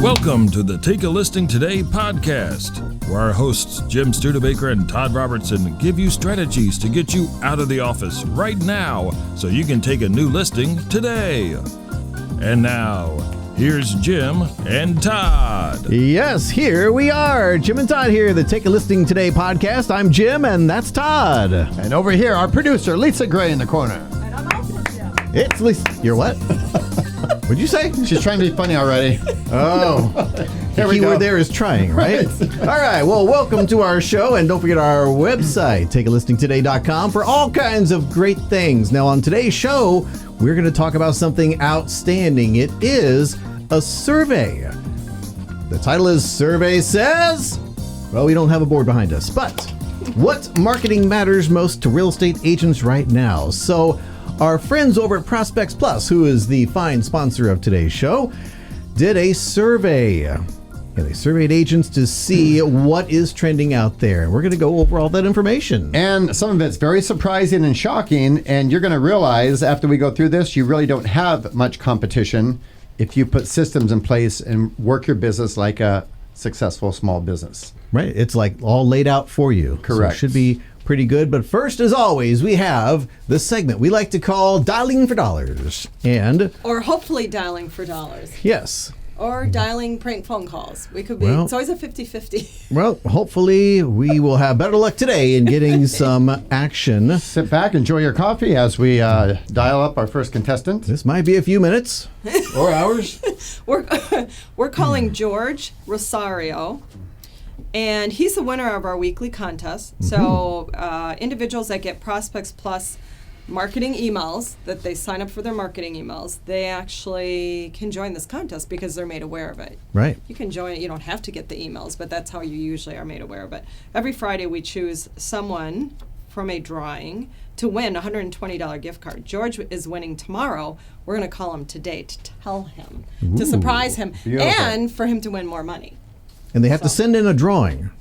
Welcome to the Take a Listing Today podcast, where our hosts Jim Studebaker and Todd Robertson give you strategies to get you out of the office right now so you can take a new listing today. And now, here's Jim and Todd. Yes, here we are. Jim and Todd here, the Take a Listing Today podcast. I'm Jim, and that's Todd. And over here, our producer, Lisa Gray in the corner. And I'm also Jim. It's Lisa. You're what? What'd you say? She's trying to be funny already. Oh, Here the we key go. word there is trying, right? All right, well, welcome to our show, and don't forget our website, takealistingtoday.com, for all kinds of great things. Now, on today's show, we're going to talk about something outstanding. It is a survey. The title is Survey Says... Well, we don't have a board behind us, but what marketing matters most to real estate agents right now? So, our friends over at ProspectsPLUS, who is the fine sponsor of today's show, did a survey. And they surveyed agents to see what is trending out there. And we're going to go over all that information. And some of it's very surprising and shocking, and you're going to realize after we go through this, you really don't have much competition if you put systems in place and work your business like a successful small business. Right. It's like all laid out for you. Correct. So it should be pretty good. But first, as always, we have the segment we like to call Dialing for Dollars. And, Or hopefully dialing for dollars. yes, Or dialing prank phone calls. We could be, Well- it's always a 50-50. well, hopefully we will have better luck today in getting some action. Sit back, enjoy your coffee as we dial up our first contestant. This might be a few minutes. Or hours. We're calling George Rosario. And he's the winner of our weekly contest. So individuals that get Prospects Plus marketing emails, that they sign up for their marketing emails, they actually can join this contest because they're made aware of it. Right. You can join it. You don't have to get the emails, but that's how you usually are made aware of it. Every Friday we choose someone from a drawing to win a $120 gift card. George is winning tomorrow. We're going to call him today to tell him, to surprise him, beautiful. and for him to win more money. And they have to send in a drawing.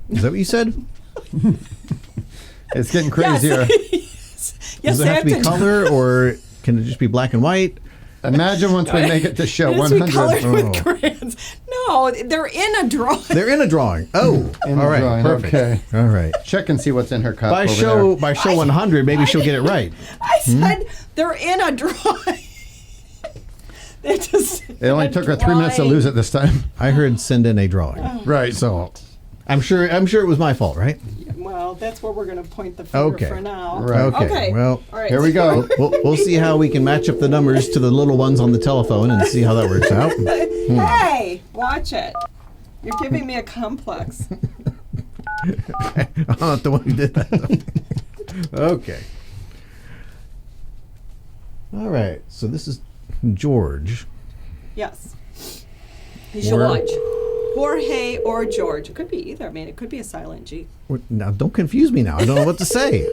Is that what you said? It's getting crazier. Yes, Does it they have to be color, or can it just be black and white? Imagine once we make it to show It has to be 100. colored Oh. with crayons. No, they're in a drawing. They're in a drawing. Oh, In all the right, drawing, perfect. okay. All right. Check and see what's in her cup By over show there. 100, maybe she'll get it right. I said they're in a drawing. They're just It only took her 3 minutes to lose it this time. I heard send in a drawing, Right. so I'm sure it was my fault, right? Well, that's where we're going to point the finger Okay. for now. Right. Okay. Well, all right. Here we go. we'll see how we can match up the numbers to the little ones on the telephone and see how that works out. Hey, watch it. You're giving me a complex. I'm not the one who did that. Okay. All right. So this is George. Yes. You should Or- watch. Jorge or George. It could be either. I mean, it could be a silent G. Now, don't confuse me now. I don't know what to say.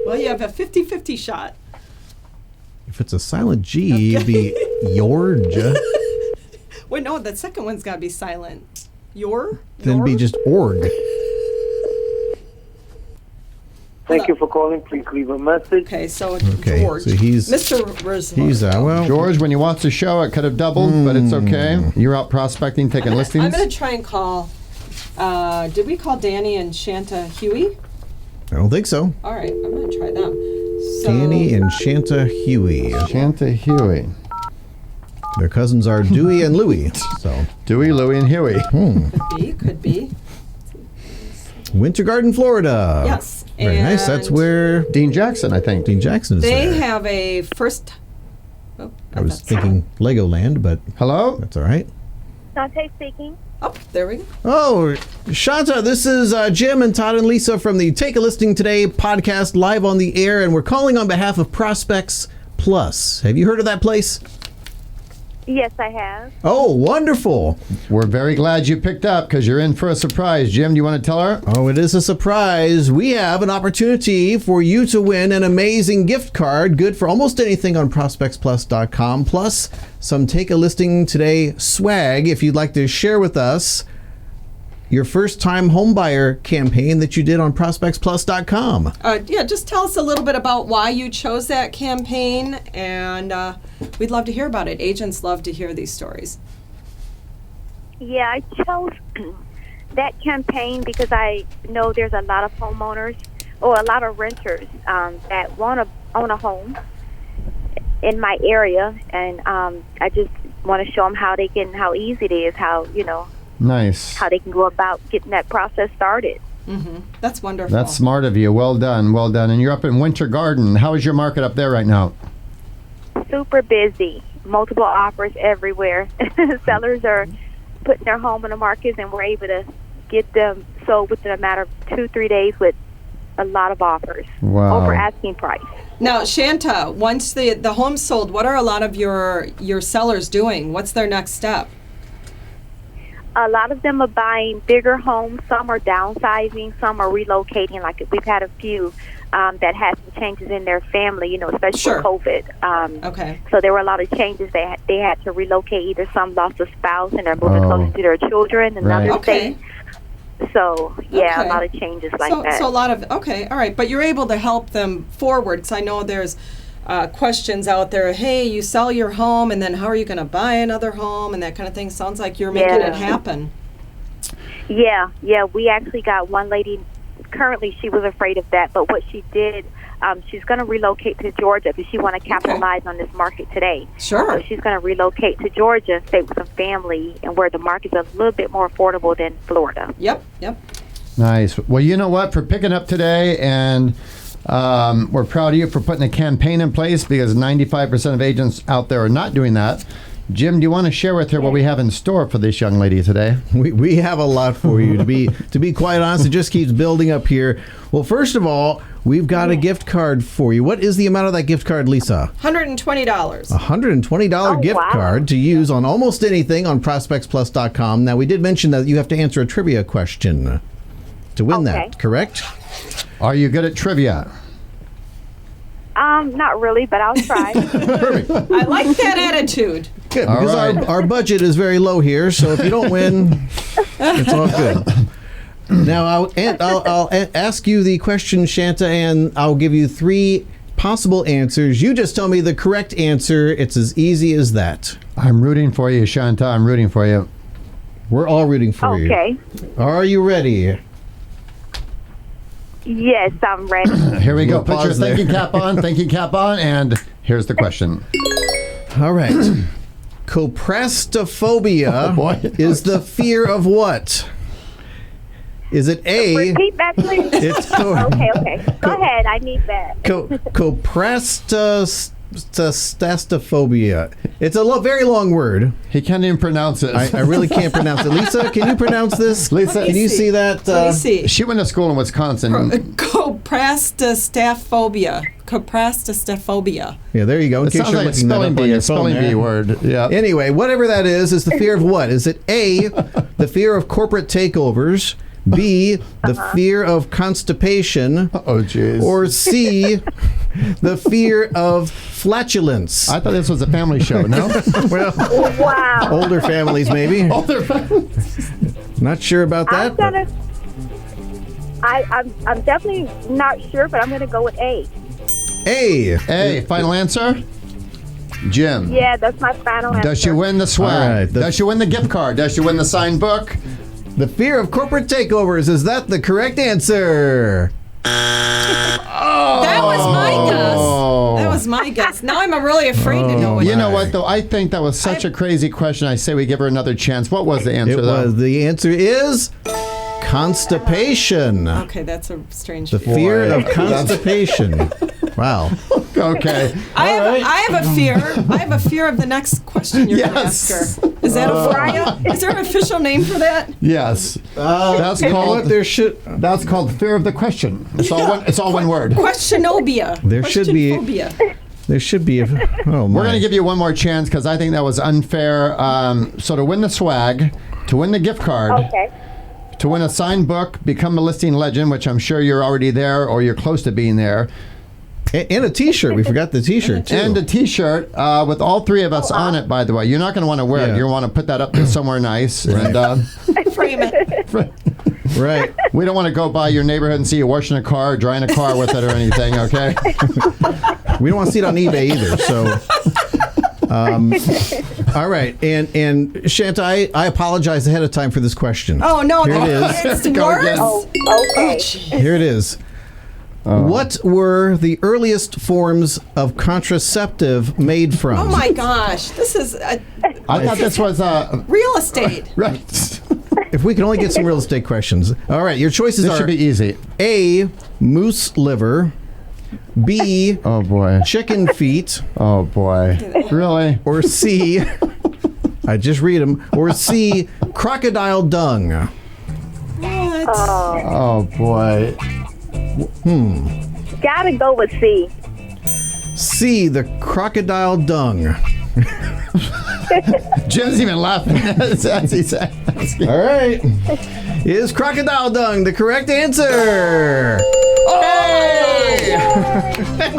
Well, you have a 50-50 shot. If it's a silent G, it'd be George. Wait, no, the second one's got to be silent. Your? Then it'd be just org. Thank you for calling. Please leave a message. Okay, so Okay, George. so he's- Mr. Rosario. He's well. George, when you watch the show, it could have doubled, but it's okay. You're out prospecting, taking listings. I'm going to try and call. Did we call Danny and Shanta Huey? I don't think so. All right, I'm going to try them. So, Danny and Shanta Huey. Shanta Huey. Their cousins are Dewey and Louie. So, Dewey, Louie, and Huey. Could be. Winter Garden, Florida. Yes. Very nice. That's and where Dean Jackson, I think. Dean Jackson is They there. have a first. Oh, I was thought- thinking Legoland, but Hello? that's all right. Dante speaking. Oh, there we go. Oh, Shanta, this is Jim and Todd and Lisa from the Take a Listing Today podcast live on the air, and we're calling on behalf of Prospects Plus. Have you heard of that place? Yes, I have. Oh, wonderful. We're very glad you picked up because you're in for a surprise. Jim, do you want to tell her? Oh, it is a surprise. We have an opportunity for you to win an amazing gift card, good for almost anything on ProspectsPLUS.com, plus some Take a Listing Today swag if you'd like to share with us your first-time homebuyer campaign that you did on ProspectsPLUS.com. Yeah, just tell us a little bit about why you chose that campaign, and we'd love to hear about it. Agents love to hear these stories. Yeah, I chose that campaign because I know there's a lot of homeowners or a lot of renters that want to own a home in my area, and I just want to show them how easy it is, Nice. how they can go about getting that process started. That's wonderful. That's smart of you. Well done. Well done. And you're up in Winter Garden. How is your market up there right now? Super busy, multiple offers everywhere. Sellers are putting their home on the market, and we're able to get them sold within a matter of 2-3 days with a lot of offers over asking price. Now, Shanta, once the home's sold, what are a lot of your sellers doing? What's their next step? A lot of them are buying bigger homes. Some are downsizing. Some are relocating. Like we've had a few that had some changes in their family, especially with COVID. Okay. So there were a lot of changes. They had to relocate. Either some lost a spouse and they're moving closer to their children in another state. So, a lot of changes like that. So a lot of, all right. But you're able to help them forward, because I know there's questions out there. Hey, you sell your home, and then how are you going to buy another home and that kind of thing? Sounds like you're making it happen. Yeah. We actually got one lady. Currently, she was afraid of that, but what she did, she's going to relocate to Georgia because she want to capitalize on this market today. Sure. So she's going to relocate to Georgia and stay with some family, and where the market's a little bit more affordable than Florida. Yep. Nice. Well, you know what? For picking up today, and we're proud of you for putting a campaign in place, because 95% of agents out there are not doing that. Jim, do you want to share with her what we have in store for this young lady today? We have a lot for you. To be quite honest, it just keeps building up here. Well, first of all, we've got a gift card for you. What is the amount of that gift card, Lisa? $120. $120 gift card to use on almost anything on ProspectsPLUS.com. Now, we did mention that you have to answer a trivia question to win that, correct? Are you good at trivia? Not really, but I'll try. I like that attitude. Good, because our budget is very low here, so if you don't win, it's all good. Now, I'll ask you the question, Shanta, and I'll give you 3 possible answers. You just tell me the correct answer. It's as easy as that. I'm rooting for you, Shanta. I'm rooting for you. We're all rooting for you. Okay. Are you ready? Yes, I'm ready. Here we go. We'll Put your pause there. thinking cap on. Thinking cap on. And here's the question. All right. Coprastophobia is the fear of what? Is it A? Repeat back, please. It's Okay. Go ahead. I need that. Coprastophobia. It's a very long word. He can't even pronounce it. I really can't pronounce it. Lisa, can you pronounce this? Lisa, can you see that? Let me see. She went to school in Wisconsin. Coprastophobia. Yeah, there you go. In It case sounds you're like a looking that spelling up on bee, your a phone spelling there. bee word. Yeah. Anyway, whatever that is the fear of what? Is it A, the fear of corporate takeovers, B, the fear of constipation, Oh, jeez. or C, the fear of flatulence? I thought this was a family show. No. Well, Wow. older families maybe. Not sure about that. I'm definitely not sure, but I'm gonna go with A. A. Hey, final answer? Jim. Yeah, that's my final answer. Does she win the swag? All right, Does she win the gift card? Does she win the signed book? The fear of corporate takeovers. Is that the correct answer? That was my guess. That was my guess. Now I'm really afraid to know what You know what, though? I think that was such a crazy question. I say we give her another chance. What was the answer, though? The answer is constipation. Okay, that's a strange The fear of constipation. Wow. Okay. I have a fear. I have a fear of the next question you're going to ask her. Is that a phobia? Is there an official name for that? Yes. That's You know called. what? That's called fear of the question. It's all one. It's all one word. Questionobia. There should be- Questionphobia. There should be a. Oh my. We're going to give you one more chance because I think that was unfair. So to win the swag, to win the gift card, Okay. to win a signed book, become a listing legend, which I'm sure you're already there or you're close to being there, And a T-shirt. We forgot the T-shirt too. and a T-shirt with all 3 of us on it. By the way, you're not going to want to wear it. Yeah. You're going to want to put that up there somewhere nice, and Frame it. Right. we don't want to go by your neighborhood and see you washing a car, drying a car with it, or anything. Okay. We don't want to see it on eBay either. So. All right, and Shanta, I apologize ahead of time for this question. Oh, no. Here it is. It's Go worse. again. Oh, okay. Here it is. What were the earliest forms of contraceptive made from? Oh, my gosh. This is I thought this was real estate. right. If we can only get some real estate questions. All right, your choices This are should be easy. A, moose liver, B, Oh boy. chicken feet, Oh boy. Really? or C, I just read them, or C, crocodile dung. What? Oh boy. Gotta go with C. C, the crocodile dung. Jim's even laughing as he's asking. All right. Is crocodile dung the correct answer?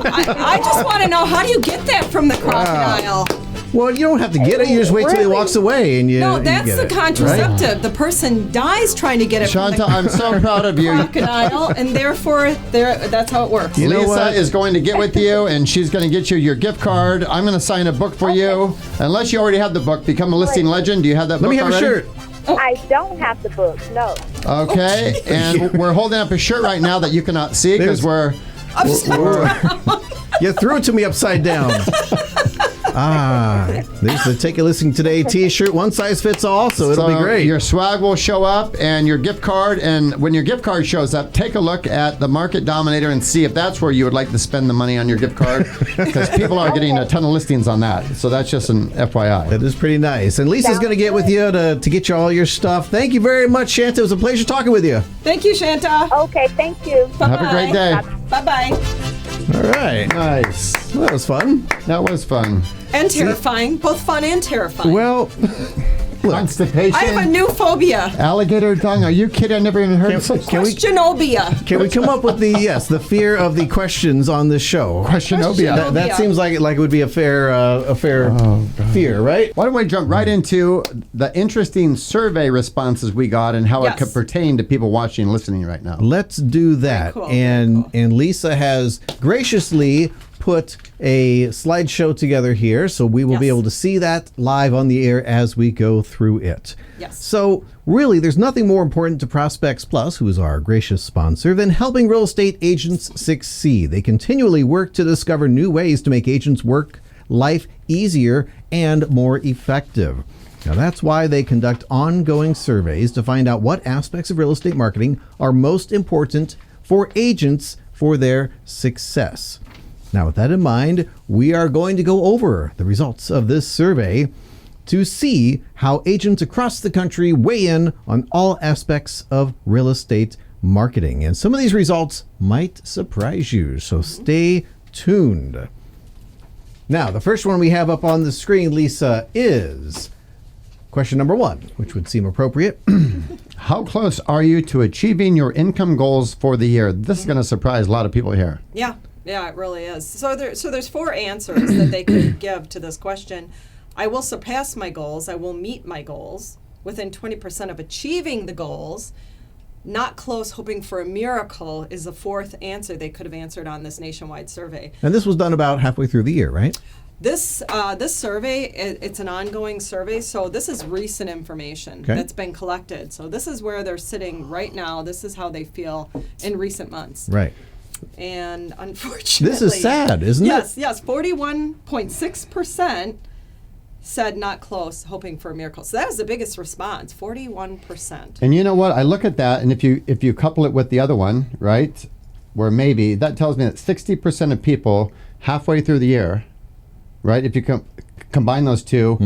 I just want to know, how do you get that from the crocodile? Well, you don't have to get it. You just wait till he walks away and you. No, you that's get the it, contraceptive. right? The person dies trying to get it Shanta, from the I'm so proud of you. crocodile, and therefore that's how it works. You know Lisa what? is going to get with you, and she's going to get you your gift card. I'm going to sign a book for you. Unless you already have the book, Become a Listing Legend. Do you have that Let book me have already? a shirt. I don't have the book. No. Okay, and we're holding up a shirt right now that you cannot see because we're You threw it to me upside down. There's the Take a Listen Today t-shirt. One size fits all, so it'll be great. Your swag will show up and your gift card. And when your gift card shows up, take a look at the Market Dominator and see if that's where you would like to spend the money on your gift card. Because people are getting a ton of listings on that. So that's just an FYI. That is pretty nice. And Lisa's going to get with you to get you all your stuff. Thank you very much, Shanta. It was a pleasure talking with you. Thank you, Shanta. Okay, thank you. Have a great day. Bye-bye. All right. Nice. Well, that was fun. That was fun. And terrifying. Both fun and terrifying. Well, look. Constipation. I have a new phobia. Alligator tongue. Are you kidding? I never even heard of such Can we Questionobia. can we come up with the fear of the questions on this show? Questionobia. That seems like it would be a fair fear, right? Why don't we jump right into the interesting survey responses we got and how Yes. it could pertain to people watching and listening right now? Let's do that. Very cool, and very and Lisa has graciously put a slideshow together here, so we will be Yes. able to see that live on the air as we go through it. Yes. So really, there's nothing more important to Prospects Plus, who is our gracious sponsor, than helping real estate agents succeed. They continually work to discover new ways to make agents' work life easier and more effective. Now, that's why they conduct ongoing surveys to find out what aspects of real estate marketing are most important for agents for their success. Now, with that in mind, we are going to go over the results of this survey to see how agents across the country weigh in on all aspects of real estate marketing. And some of these results might surprise you, so stay tuned. Now, the first one we have up on the screen, Lisa, is question number 1, which would seem appropriate. How close are you to achieving your income goals for the year? This is going to surprise a lot of people here. Yeah, it really is. So there's 4 answers that they could give to this question. I will surpass my goals. I will meet my goals. Within 20% of achieving the goals. Not close, hoping for a miracle is the 4th answer they could have answered on this nationwide survey. And this was done about halfway through the year, right? This survey, it's an ongoing survey, so this is recent information that's been collected. So this is where they're sitting right now. This is how they feel in recent months. Right. And unfortunately... This is sad, isn't it? Yes, 41.6% said not close, hoping for a miracle. So that was the biggest response, 41%. And you know what? I look at that, and if you couple it with the other one, right, where maybe, that tells me that 60% of people halfway through the year, right, if you combine those two,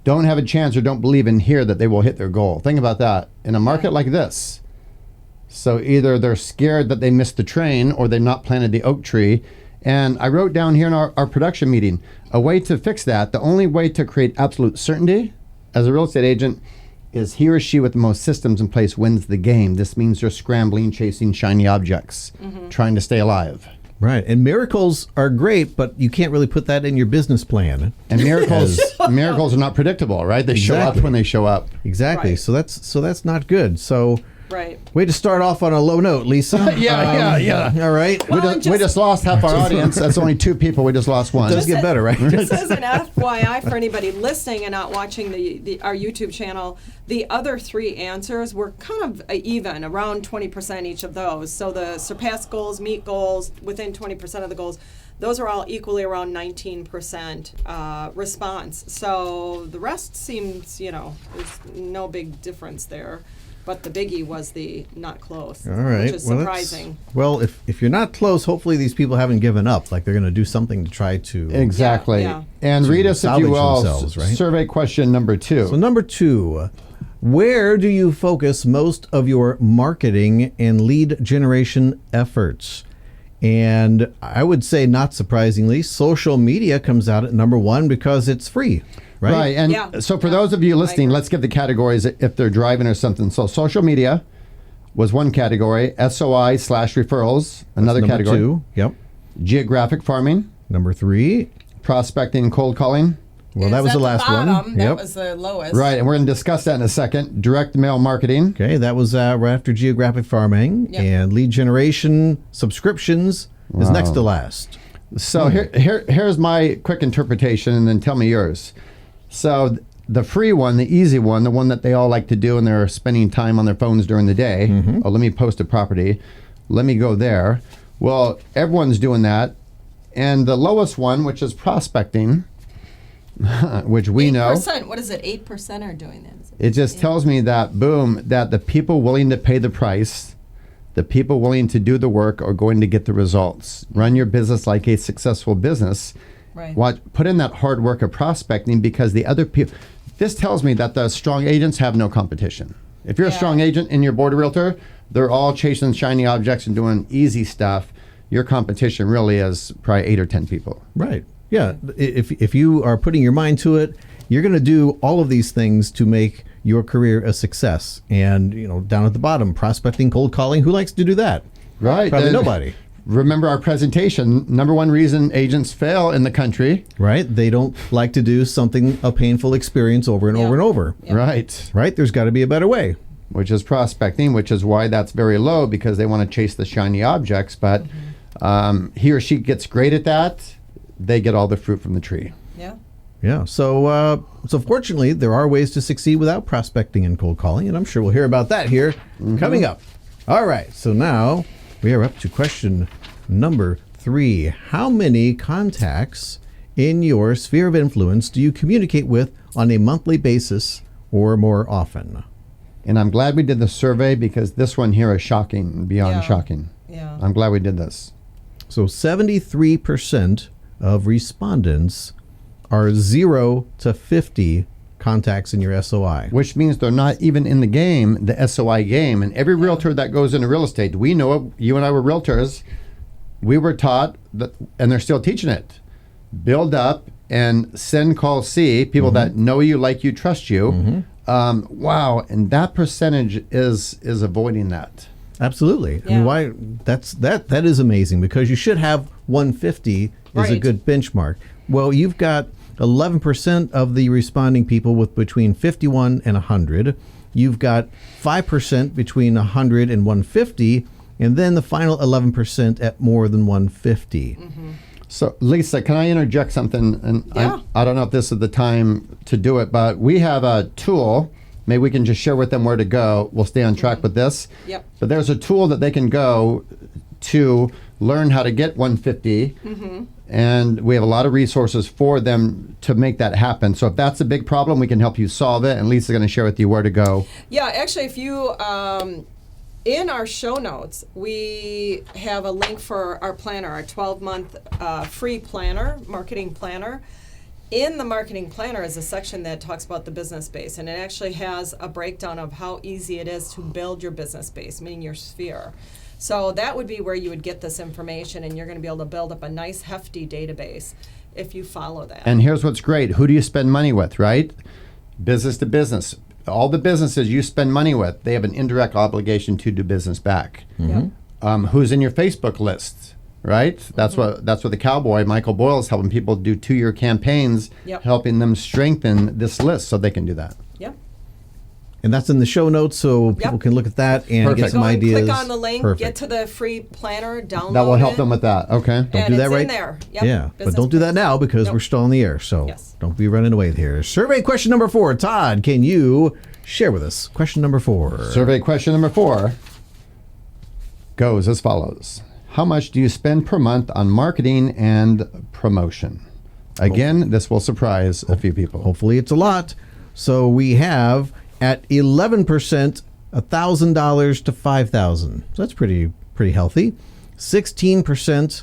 don't have a chance or don't believe in here that they will hit their goal. Think about that. In a market like this, so either they're scared that they missed the train or they've not planted the oak tree. And I wrote down here in our production meeting, a way to fix that, the only way to create absolute certainty as a real estate agent is he or she with the most systems in place wins the game. This means they're scrambling, chasing shiny objects, trying to stay alive. Right. And miracles are great, but you can't really put that in your business plan. And miracles are not predictable, right? They show up when they show up. Exactly. Right. So that's not good. So Right. Way to start off on a low note, Lisa. Yeah. All right. Well, We just lost half our audience. That's only 2 people. We just lost one. It does get better, right? Just as an FYI for anybody listening and not watching our YouTube channel, the other 3 answers were kind of even, around 20% each of those. So the surpass goals, meet goals, within 20% of the goals, those are all equally around 19% response. So the rest seems, there's no big difference there. But the biggie was the not close, All right. which is surprising. Well, if you're not close, hopefully these people haven't given up. Like they're going to do something to try to. Exactly. Yeah. And read us, if salvage you will, themselves, right? survey question number 2. So number 2, where do you focus most of your marketing and lead generation efforts? And I would say, not surprisingly, social media comes out at number 1 because it's free. Right. And Yeah. so for those of you listening, let's give the categories if they're driving or something. So social media was one category. SOI/referrals, another Number category. 2. Yep. Geographic farming, Number 3. prospecting, and cold calling. Well, that was the last one. That Yep. was the lowest. Right, and we're going to discuss that in a second. Direct mail marketing. Okay, that was right after geographic farming. Yep. And lead generation subscriptions is next to last. So here's my quick interpretation, and then tell me yours. So the free one, the easy one, the one that they all like to do and they're spending time on their phones during the day. Oh, let me post a property. Let me go there. Well, everyone's doing that. And the lowest one, which is prospecting, which we know. 8%. What is it? 8% are doing that. It just tells me that, boom, that the people willing to pay the price, the people willing to do the work are going to get the results. Run your business like a successful business. Right. Put in that hard work of prospecting, because the other people, this tells me that the strong agents have no competition. If you're a strong agent in your board of realtor, they're all chasing shiny objects and doing easy stuff. Your competition really is probably 8 or 10 people. Right. Yeah. If you are putting your mind to it, you're going to do all of these things to make your career a success. And, down at the bottom, prospecting, cold calling, who likes to do that? Right. Probably And nobody. Remember our presentation, number 1 reason agents fail in the country. Right? They don't like to do a painful experience over and over and over. Right. Right? There's got to be a better way. Which is prospecting, which is why that's very low, because they want to chase the shiny objects. But he or she gets great at that. They get all the fruit from the tree. Yeah. Yeah. So fortunately, there are ways to succeed without prospecting and cold calling, and I'm sure we'll hear about that here coming up. All right. So now we are up to question number 3. How many contacts in your sphere of influence do you communicate with on a monthly basis or more often? And I'm glad we did the survey, because this one here is shocking, beyond shocking. Yeah. I'm glad we did this. So 73% of respondents are 0 to 50 contacts in your SOI. Which means they're not even in the game, the SOI game. And every realtor that goes into real estate, we know it. You and I were realtors. We were taught that, and they're still teaching it. Build up and send, call, see people that know you, like you, trust you. Wow, and that percentage is avoiding that. Absolutely. I mean, why? That is amazing, because you should have 150 is a Right. good benchmark. Well, you've got 11% of the responding people with between 51 and 100. You've got 5% between 100 and 150, and then the final 11% at more than 150. So, Lisa, can I interject something? And I don't know if this is the time to do it, but we have a tool. Maybe we can just share with them where to go. We'll stay on track with this. Yep. But there's a tool that they can go to learn how to get 150. And we have a lot of resources for them to make that happen. So if that's a big problem, we can help you solve it. And Lisa's going to share with you where to go. Yeah, actually, if you, in our show notes, we have a link for our planner, our 12-month free planner, marketing planner. In the marketing planner is a section that talks about the business base, and it actually has a breakdown of how easy it is to build your business base, meaning your sphere. So that would be where you would get this information, and you're going to be able to build up a nice, hefty database if you follow that. And here's what's great. Who do you spend money with, right? Business to business. All the businesses you spend money with, they have an indirect obligation to do business back. Who's in your Facebook list, right? That's what the cowboy, Michael Boyle, is helping people do 2-year campaigns, helping them strengthen this list so they can do that. Yep. And that's in the show notes, so people Yep. can look at that and Perfect. get some Go and ideas. click on the link, Perfect. get to the free planner, download That will help it, them with that. Okay. and do that it's right- in there. Yep. Yeah, but Business don't do that plans. now because Nope. we're still on the air. So Yes. don't be running away here. Survey question number 4. Todd, can you share with us question number 4? Survey question number 4 goes as follows. How much do you spend per month on marketing and promotion? Again, this will surprise a few people. Hopefully it's a lot. So we have at 11% $1,000 to $5,000. So that's pretty healthy. 16%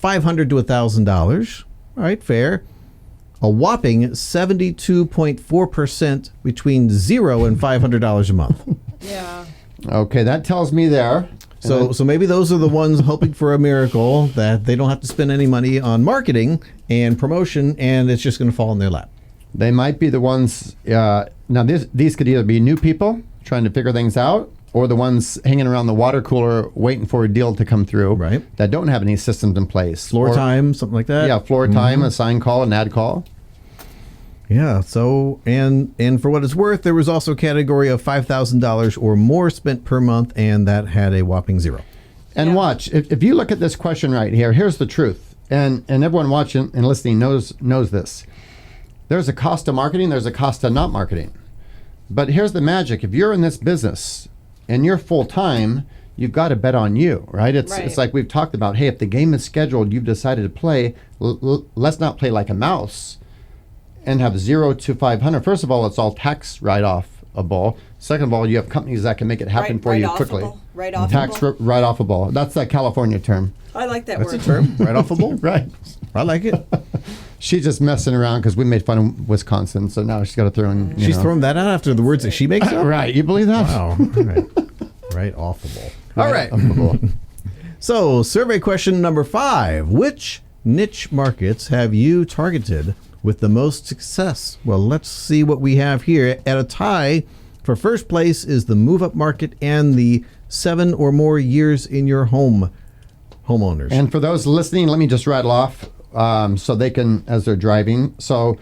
$500 to $1,000. All right, fair. A whopping 72.4% between $0 and $500 a month. Yeah. Okay, that tells me there. So maybe those are the ones hoping for a miracle that they don't have to spend any money on marketing and promotion, and it's just going to fall in their lap. They might be the ones. Now, these could either be new people trying to figure things out, or the ones hanging around the water cooler waiting for a deal to come through. Right. That don't have any systems in place. Floor time, something like that. Yeah, floor time, a sign call, an ad call. Yeah. So, and for what it's worth, there was also a category of $5,000 or more spent per month, and that had a whopping 0. And Yeah. watch, if you look at this question right here, here's the truth. And everyone watching and listening knows this. There's a cost to marketing, there's a cost to not marketing. But here's the magic. If you're in this business and you're full time, you've got to bet on you, right? It's Right. like we've talked about, hey, if the game is scheduled, you've decided to play, let's not play like a mouse and have 0 to 500. First of all, it's all tax write-offable. Second of all, you have companies that can make it happen for you quickly. Right-offable. Tax write-offable. That's that California term. I like that That's word. a term, right offable. Right. I like it. She's just messing around because we made fun of Wisconsin, so now she's got to throw in. She's throwing that out after the words that she makes up. Right. You believe that? Wow. Right offable. All right. So, survey question number 5. Which niche markets have you targeted with the most success? Well, let's see what we have here. At a tie for first place is the move-up market and the 7 or more years in your home homeowners. And for those listening, let me just rattle off so they can, as they're driving. So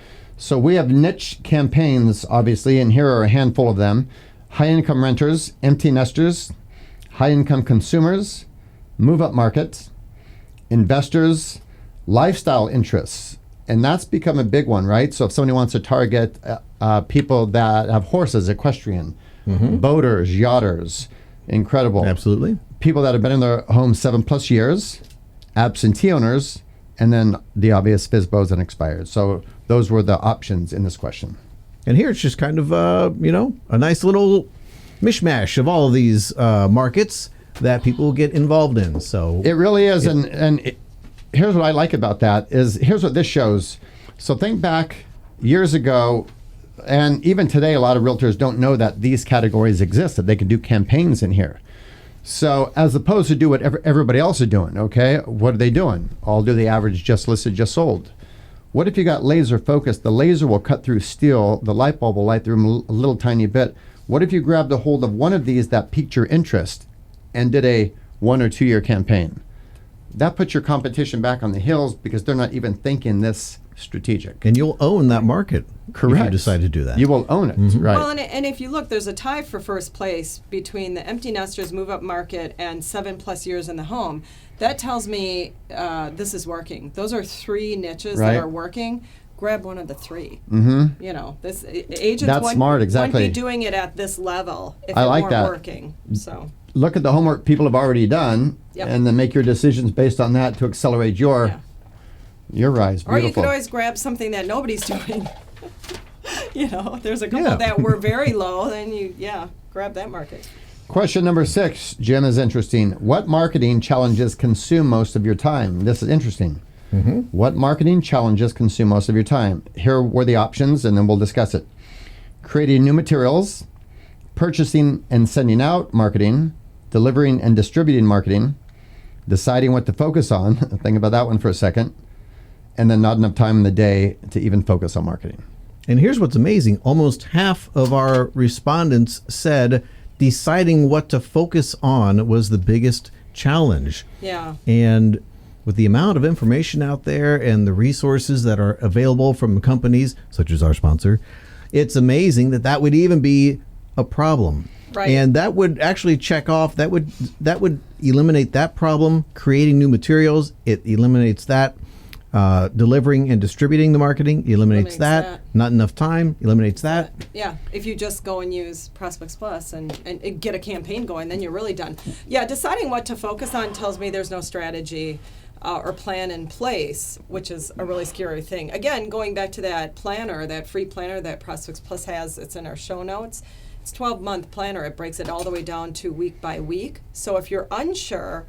we have niche campaigns, obviously, and here are a handful of them. High-income renters, empty nesters, high-income consumers, move-up market, investors, lifestyle interests. And that's become a big one, right? So if somebody wants to target people that have horses, equestrian, boaters, yachters, incredible. Absolutely. People that have been in their home 7+ years, absentee owners, and then the obvious FSBOs and expired. So those were the options in this question. And here it's just kind of, a nice little mishmash of all of these markets that people get involved in. So It really is. Here's what I like about that is here's what this shows. So think back years ago, and even today, a lot of realtors don't know that these categories exist, that they can do campaigns in here. So as opposed to do what everybody else is doing, okay, what are they doing? I'll do the average just listed, just sold. What if you got laser focused? The laser will cut through steel. The light bulb will light through a little tiny bit. What if you grabbed a hold of one of these that piqued your interest and did a 1 or 2 year campaign? That puts your competition back on the hills because they're not even thinking this strategic. and you'll own that market if you decide to do that. You will own it, right? Well, and if you look, there's a tie for first place between the empty nesters move-up market and 7+ years in the home. That tells me this is working. Those are 3 niches Right. that are working. Grab one of the 3. Mm-hmm. You know, this agents That's wouldn't, smart, exactly. wouldn't be doing it at this level if I it like weren't that. working. So Look at the homework people have already done, Yep. and then make your decisions based on that to accelerate your rise. Or you Beautiful. could always grab something that nobody's doing. You know, there's a couple Yeah. that were very low, then you grab that market. Question number 6, Jim, is interesting. What marketing challenges consume most of your time? This is interesting. What marketing challenges consume most of your time? Here were the options, and then we'll discuss it. Creating new materials, purchasing and sending out marketing, delivering and distributing marketing, deciding what to focus on. Think about that one for a second. And then not enough time in the day to even focus on marketing. And here's what's amazing. Almost half of our respondents said deciding what to focus on was the biggest challenge. Yeah. And with the amount of information out there and the resources that are available from companies such as our sponsor, it's amazing that would even be a problem. Right. And that would actually check off, that would eliminate that problem, creating new materials. It eliminates that. Delivering and distributing the marketing, eliminates that. Not enough time, eliminates that. Yeah, if you just go and use Prospects Plus and get a campaign going, then you're really done. Yeah, deciding what to focus on tells me there's no strategy or plan in place, which is a really scary thing. Again, going back to that planner, that free planner that Prospects Plus has, it's in our show notes. It's a 12-month planner. It breaks it all the way down to week by week. So if you're unsure,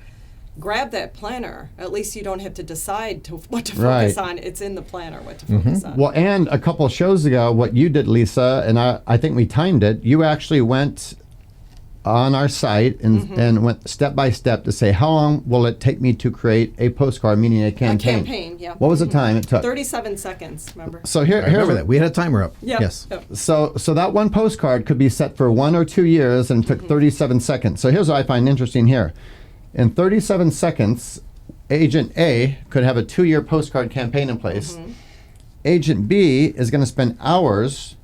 grab that planner. At least you don't have to decide what to focus on. It's in the planner what to focus on. Well, and a couple of shows ago, what you did, Lisa, and I think we timed it, you actually went on our site and went step by step to say, how long will it take me to create a postcard, meaning a campaign? A campaign, yeah. What was the time it took? 37 seconds, remember? So here, I remember that. We had a timer up. Yep. Yes. Yep. So that one postcard could be set for 1 or 2 years and took 37 seconds. So here's what I find interesting here. In 37 seconds, Agent A could have a 2-year postcard campaign in place. Agent B is going to spend hours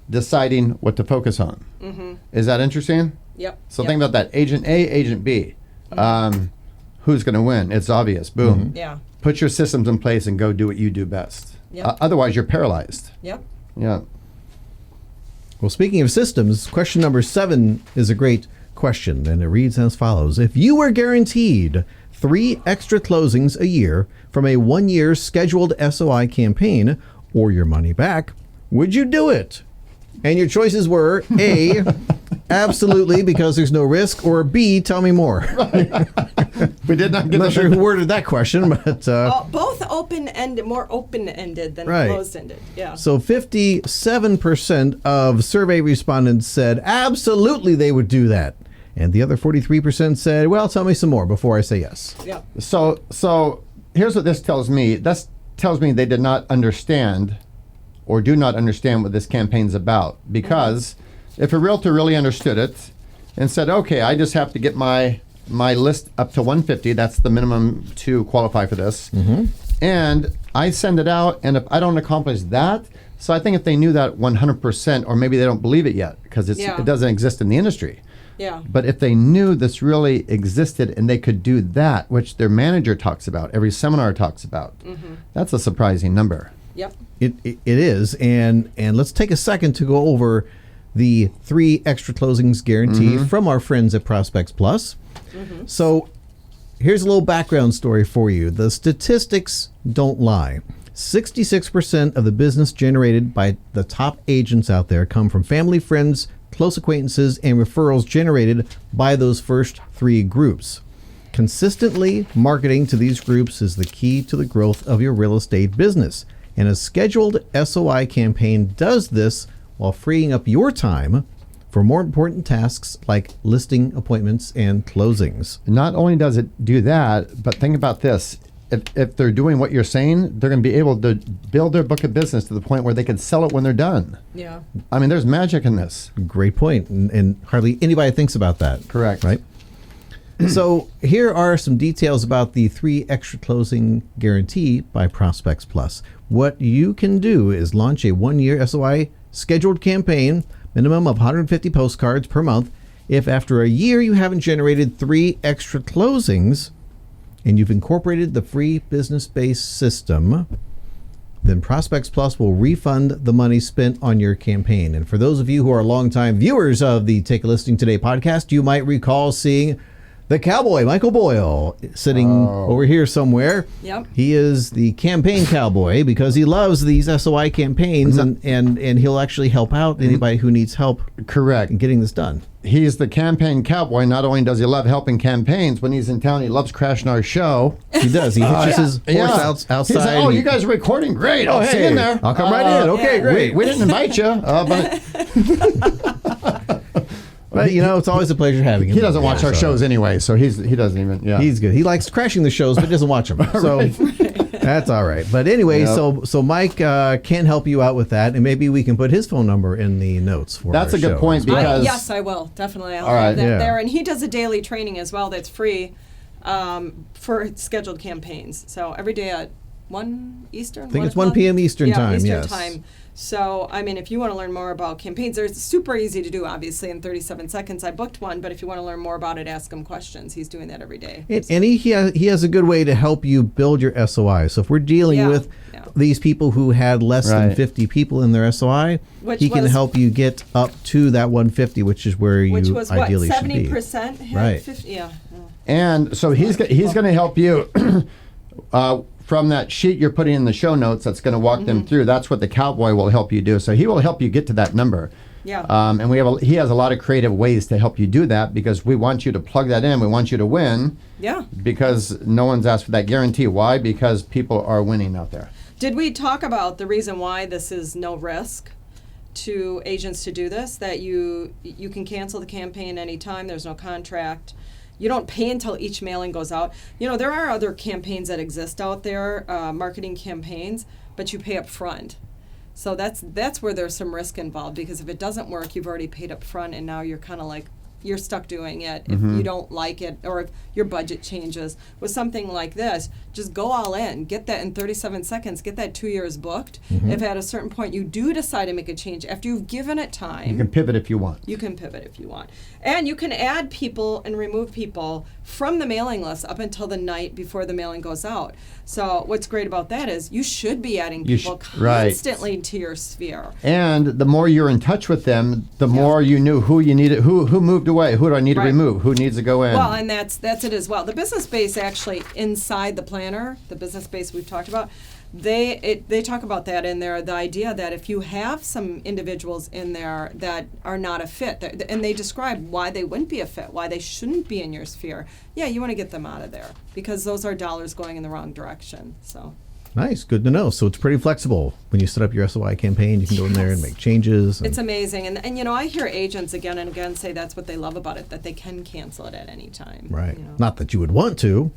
deciding what to focus on. Is that interesting? Yep. So think about that. Agent A, Agent B. Who's going to win? It's obvious. Boom. Yeah. Put your systems in place and go do what you do best. Yep. Otherwise, you're paralyzed. Yep. Yeah. Well, speaking of systems, question number 7 is a great question, and it reads as follows. If you were guaranteed 3 extra closings a year from a 1-year scheduled SOI campaign or your money back, would you do it? And your choices were A, absolutely, because there's no risk, or B, tell me more. We did not get I'm not sure who worded that question, but... both open-ended, more open-ended than Right. closed-ended. Yeah. So 57% of survey respondents said absolutely they would do that. And the other 43% said, well, tell me some more before I say yes. Yeah. So here's what this tells me. This tells me they did not understand or do not understand what this campaign's about. Because if a realtor really understood it and said, okay, I just have to get my list up to 150, that's the minimum to qualify for this, and I send it out, and if I don't accomplish that, so I think if they knew that 100%, or maybe they don't believe it yet because it doesn't exist in the industry. Yeah. But if they knew this really existed and they could do that, which their manager talks about, every seminar talks about, that's a surprising number. Yep. It is, and let's take a second to go over the 3 extra closings guarantee from our friends at Prospects Plus. So here's a little background story for you. The statistics don't lie. 66% of the business generated by the top agents out there come from family, friends, close acquaintances, and referrals generated by those first 3 groups. Consistently marketing to these groups is the key to the growth of your real estate business. And a scheduled SOI campaign does this while freeing up your time for more important tasks like listing appointments and closings. Not only does it do that, but think about this. If they're doing what you're saying, they're going to be able to build their book of business to the point where they can sell it when they're done. Yeah. I mean, there's magic in this. Great point. And hardly anybody thinks about that. Correct. Right? So here are some details about the 3 extra closing guarantee by Prospects Plus. What you can do is launch a 1-year SOI scheduled campaign, minimum of 150 postcards per month. If after a year you haven't generated 3 extra closings and you've incorporated the free business-based system, then Prospects Plus will refund the money spent on your campaign. And for those of you who are longtime viewers of the Take a Listing Today podcast, you might recall seeing the cowboy, Michael Boyle, sitting over here somewhere. Yep. He is the campaign cowboy because he loves these SOI campaigns, and he'll actually help out anybody who needs help Correct. in getting this done. He's the campaign cowboy. Not only does he love helping campaigns, when he's in town, he loves crashing our show. He does. He hitches his horse outside. He's like, oh, you guys are recording? Great. I'll see you in there. I'll come right in. Okay, great. We didn't invite you, but But, you know, it's always a pleasure having him. he doesn't watch our shows anyway, so he doesn't even, He's good. He likes crashing the shows, but doesn't watch them. So that's all right. But anyway, so Mike can help you out with that, and maybe we can put his phone number in the notes for That's our a good show. point because Yes, I will. Definitely. I'll All right. have that Yeah. there. And he does a daily training as well that's free for scheduled campaigns. So every day at 1 Eastern? I think it's 1 p.m. Eastern time, Eastern yes. time. So, I mean, if you want to learn more about campaigns, they're super easy to do, obviously, in 37 seconds. I booked one, but if you want to learn more about it, ask him questions. He's doing that every day. And he has a good way to help you build your SOI. So if we're dealing with these people who had less than 50 people in their SOI, he can help you get up to that 150, which is where you ideally should be. 70% had Right. 50, yeah. And so he's going to help you from that sheet you're putting in the show notes. That's going to walk them through. That's what the cowboy will help you do. So he will help you get to that number. Yeah. And he has a lot of creative ways to help you do that, because we want you to plug that in. We want you to win. Yeah. Because no one's asked for that guarantee. Why? Because people are winning out there. Did we talk about the reason why this is no risk to agents to do this? That you can cancel the campaign anytime. There's no contract. You don't pay until each mailing goes out. You know, there are other campaigns that exist out there, marketing campaigns, but you pay up front. So that's where there's some risk involved, because if it doesn't work, you've already paid up front, and now you're kind of like, you're stuck doing it if you don't like it, or if your budget changes. With something like this, just go all in. Get that in 37 seconds. Get that 2 years booked. If at a certain point you do decide to make a change, after you've given it time, You can pivot if you want. you can pivot if you want. And you can add people and remove people from the mailing list up until the night before the mailing goes out. So what's great about that is you should be adding people constantly to your sphere. And the more you're in touch with them, the more you knew who you needed, who moved away, who do I need to remove, who needs to go in. Well, and that's it as well. The business base actually inside the planner, the business base we've talked about, they talk about that in there, the idea that if you have some individuals in there that are not a fit, and they describe why they wouldn't be a fit, why they shouldn't be in your sphere, you want to get them out of there, because those are dollars going in the wrong direction. So Nice, good to know. So it's pretty flexible. When you set up your SOI campaign, you can go in there and make changes. It's amazing. And you know, I hear agents again and again say that's what they love about it, that they can cancel it at any time. Right. You know? Not that you would want to,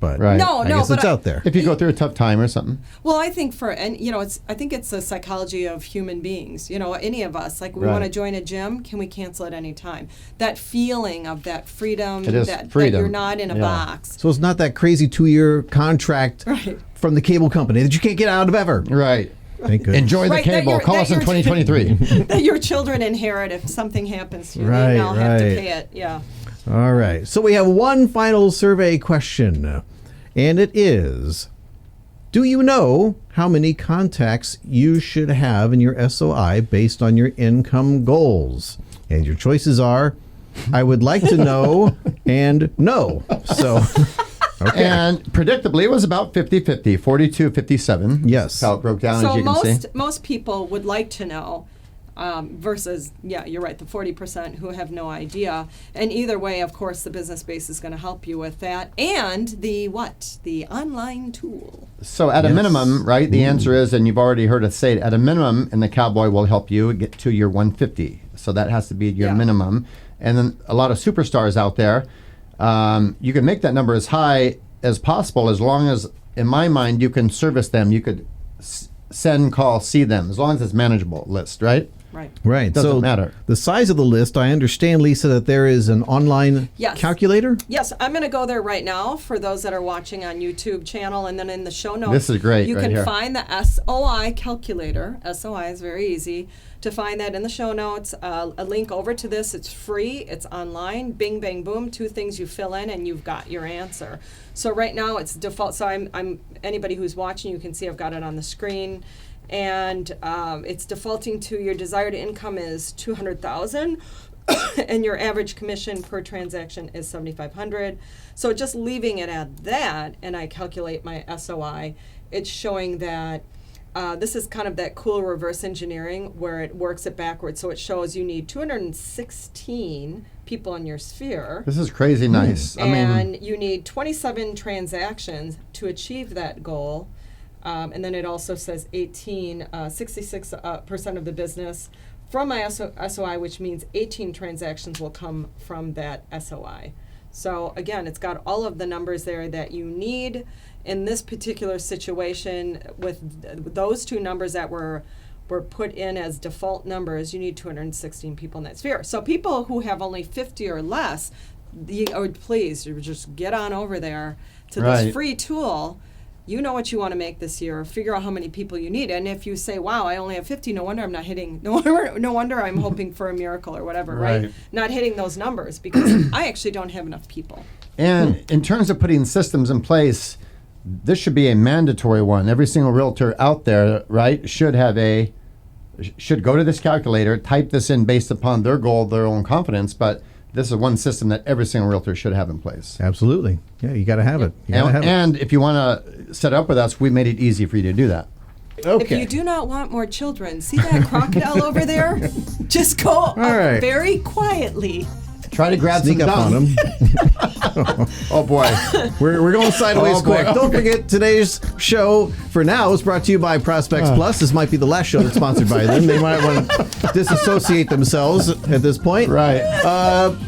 but Right. I guess it's out there. If you go through a tough time or something. Well, I think I think it's the psychology of human beings. You know, any of us, like we want to join a gym, can we cancel at any time? That feeling of that freedom, It is that freedom. you're not in a box. So it's not that crazy 2-year contract from the cable company that you can't get out of ever. Right. Thank goodness. Enjoy the cable. Call us in 2023. That your children inherit if something happens to you. Right, They now have to right. pay it. Yeah. All right. So we have one final survey question, and it is, do you know how many contacts you should have in your SOI based on your income goals? And your choices are, I would like to know, and no. So, okay. And predictably, it was about 50-50, 42-57. Yes. That's how it broke down, So as you can see. most people would like to know, versus, you're right, the 40% who have no idea. And either way, of course, the business base is going to help you with that. And the online tool. So at a minimum, right, the answer is, and you've already heard us say it, at a minimum, and the cowboy will help you get to your 150. So that has to be your minimum. And then a lot of superstars out there, you can make that number as high as possible, as long as, in my mind, you can service them. You could send, call, see them, as long as it's manageable list, right? Right. Doesn't matter. The size of the list, I understand, Lisa, that there is an online calculator? Yes, I'm going to go there right now for those that are watching on YouTube channel, and then in the show notes, This is great you right can here. find the SOI calculator. SOI is very easy to find that in the show notes. A link over to this. It's free. It's online. Bing, bang, boom. 2 things you fill in, and you've got your answer. So right now it's default. So I'm anybody who's watching, you can see I've got it on the screen. And it's defaulting to your desired income is $200,000, and your average commission per transaction is $7,500. So just leaving it at that, and I calculate my SOI, it's showing that this is kind of that cool reverse engineering where it works it backwards. So it shows you need 216 people in your sphere. This is crazy nice. And you need 27 transactions to achieve that goal. And then it also says 66% of the business from my SOI, which means 18 transactions will come from that SOI. So again, it's got all of the numbers there that you need in this particular situation. With those 2 numbers that were put in as default numbers, you need 216 people in that sphere. So people who have only 50 or less, please just get on over there to this free tool. you know what you want to make this year, figure out how many people you need. And if you say, wow, I only have 50, no wonder I'm not hitting, no wonder I'm hoping for a miracle or whatever, right? Not hitting those numbers because I actually don't have enough people. And in terms of putting systems in place, this should be a mandatory one. Every single realtor out there, right, should go to this calculator, type this in based upon their goal, their own confidence, but this is one system that every single realtor should have in place. Absolutely. Yeah, you got to have it. You gotta have it. And if you want to set up with us, we made it easy for you to do that. If you do not want more children, see that crocodile over there? Just go up very quietly. Try to grab Sneak some up on dung. them. Oh boy. We're going sideways quick. Don't forget today's show for now is brought to you by Prospects Plus. This might be the last show that's sponsored by them. They might want to disassociate themselves at this point. Right.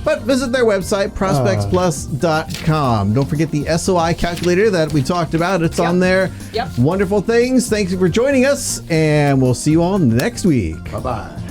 But visit their website, ProspectsPLUS.com. Don't forget the SOI calculator that we talked about. It's on there. Yep. Wonderful things. Thanks for joining us, and we'll see you all next week. Bye-bye.